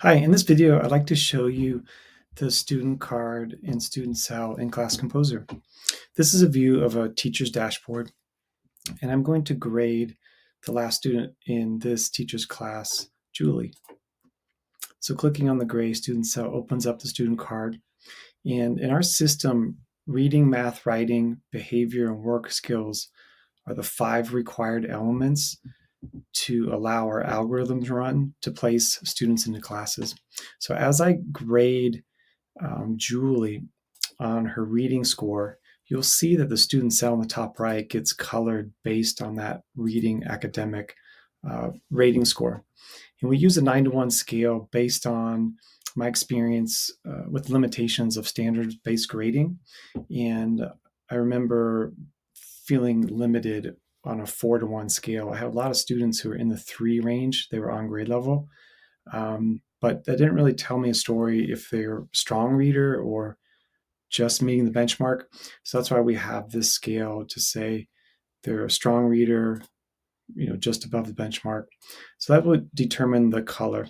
Hi, in this video, I'd like to show you the student card and student cell in Class Composer. This is a view of a teacher's dashboard, and I'm going to grade the last student in this teacher's class, Julie. So clicking on the gray student cell opens up the student card. And in our system, reading, math, writing, behavior, and work skills are the 5 required elements to allow our algorithm to run to place students into classes. So as I grade Julie on her reading score, you'll see that the student cell in the top right gets colored based on that reading academic rating score. And we use a 9-to-1 scale based on my experience with limitations of standards-based grading. And I remember feeling limited on a 4-to-1 scale. I had a lot of students who were in the 3 range. They were on grade level. But that didn't really tell me a story if they're a strong reader or just meeting the benchmark. So that's why we have this scale to say they're a strong reader, just above the benchmark. So that would determine the color.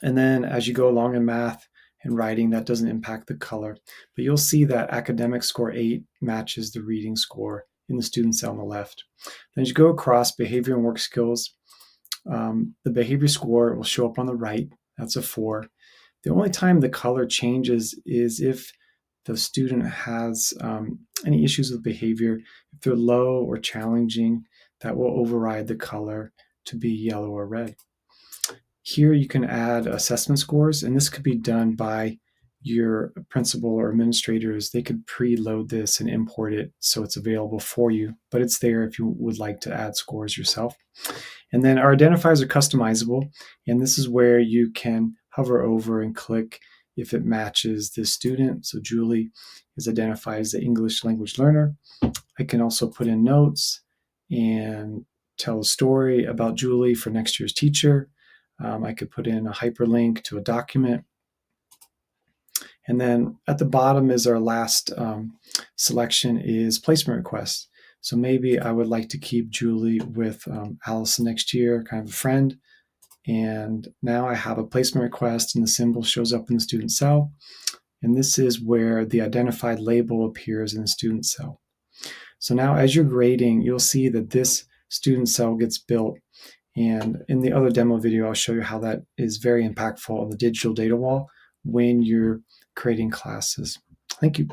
And then as you go along in math and writing, that doesn't impact the color. But you'll see that academic score 8 matches the reading score in the student cell on the left. Then as you go across behavior and work skills, the behavior score will show up on the right. That's a 4. The only time the color changes is if the student has any issues with behavior. If they're low or challenging, that will override the color to be yellow or red. Here you can add assessment scores, and this could be done by your principal or administrators. They could preload this and import it so it's available for you, but it's there if you would like to add scores yourself. And then our identifiers are customizable, and this is where you can hover over and click if it matches this student. So Julie is identified as the English language learner. I can also put in notes and tell a story about Julie for next year's teacher. I could put in a hyperlink to a document. And then at the bottom is our last selection is placement requests. So maybe I would like to keep Julie with Allison next year, kind of a friend. And now I have a placement request and the symbol shows up in the student cell. And this is where the identified label appears in the student cell. So now as you're grading, you'll see that this student cell gets built. And in the other demo video, I'll show you how that is very impactful on the digital data wall when you're creating classes. Thank you.